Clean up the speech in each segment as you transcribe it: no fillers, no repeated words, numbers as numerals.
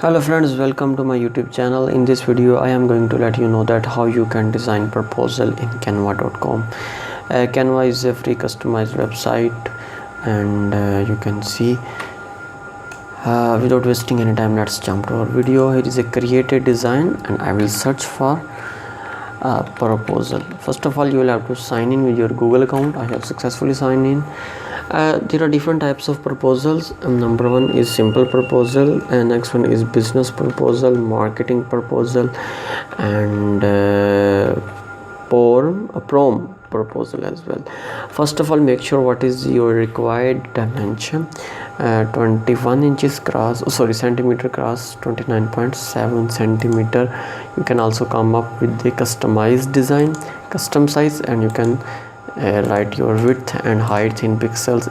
Hello friends, welcome to my YouTube channel. In this video I am going to let you know that how you can design proposal in canva.com. Canva is a free customized website, and you can see without wasting any time, let's jump to our video. Here is a created design and I will search for proposal. First of all, you will have to sign in with your Google account. I have successfully signed in. There are different types of proposals. Number one is simple proposal, and next one is business proposal, marketing proposal, and prom proposal as well. First of all, make sure what is your required dimension. 21 inches cross, centimeter cross 29.7 centimeter. You can also come up with the customized design, custom size, and you can write your width and height in pixels,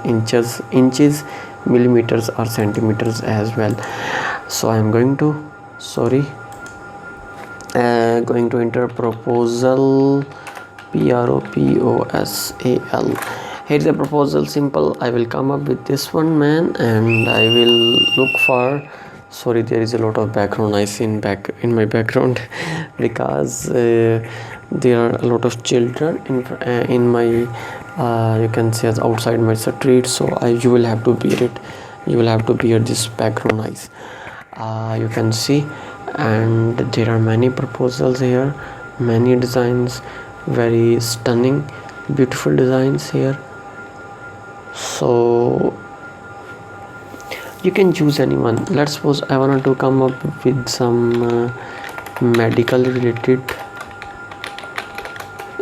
inches, millimeters or centimeters as well. So I am going to enter proposal, proposal. Here is a proposal, simple. I will come up with this one, man, and I will look for, sorry, there is a lot of background noise in my background because there are a lot of children in my you can say as outside my street, so you will have to bear this background noise. You can see, and there are many proposals here, many designs, very stunning, beautiful designs here. So you can choose anyone. Let's suppose I wanted to come up with some medical related.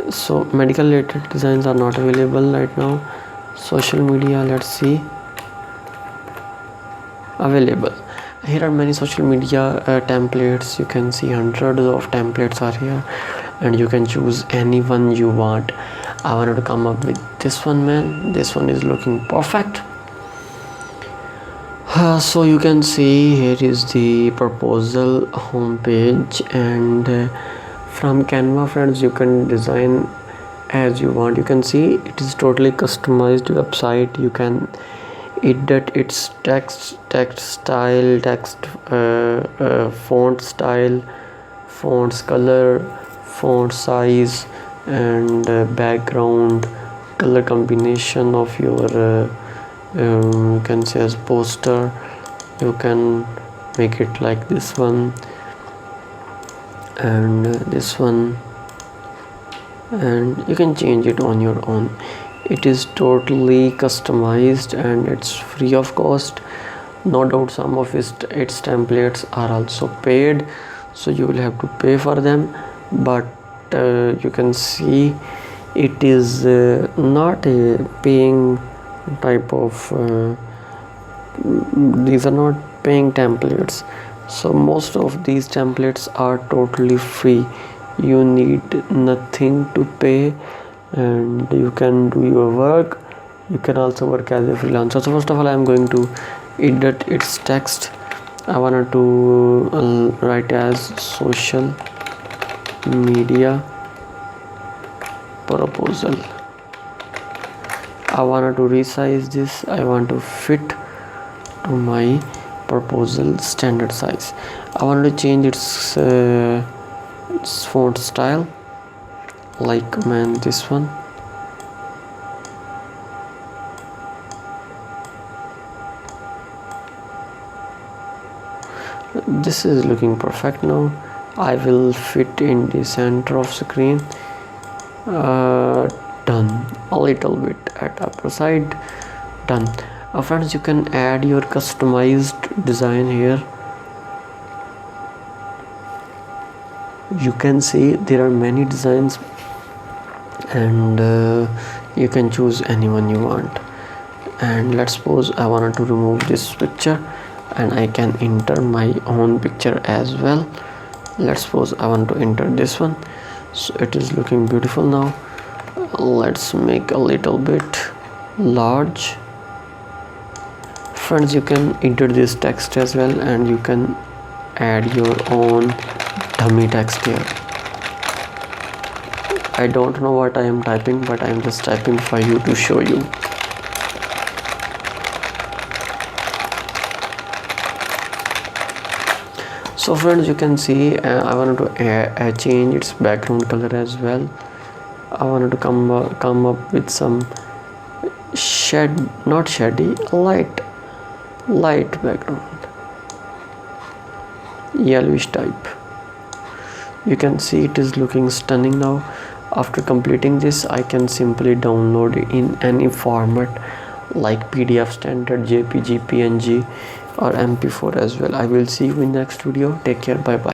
So medical related designs are not available right now. Social media, let's see, available. Here are many social media templates. You can see hundreds of templates are here, and you can choose any one you want. I wanted to come up with this one, man. This one is looking perfect. So you can see here is the proposal homepage, and from Canva, friends, you can design as you want. You can see it is totally customized website. You can edit its text style, font style, fonts color, font size, and background color combination of your you can say as poster. You can make it like this one and this one, and you can change it on your own. It is totally customized and it's free of cost. No doubt some of its templates are also paid, so you will have to pay for them, but you can see it is not a paying type of these are not paying templates. So most of these templates are totally free. You need nothing to pay, and you can do your work. You can also work as a freelancer. So first of all, I am going to edit its text. I wanted to write as social media proposal. I wanted to resize this. I want to fit to my proposal standard size. I wanted to change its font style, like this one. This is looking perfect now. I will fit in the center of screen. Done. A little bit at upper side. Done. Friends, you can add your customized design here. You can see there are many designs, and you can choose anyone you want. And let's suppose I wanted to remove this picture, and I can enter my own picture as well. Let's suppose I want to enter this one. So it is looking beautiful now. Let's make a little bit large. Friends, you can enter this text as well, and you can add your own dummy text here. I don't know what I am typing, but I am just typing for you to show you. So friends, you can see I wanted to change its background color as well. I wanted to come up with some not shady, light background, yellowish type. You can see it is looking stunning now. After completing this, I can simply download it in any format like PDF, standard, JPG, PNG or MP4 as well. I will see you in next video. Take care. Bye bye.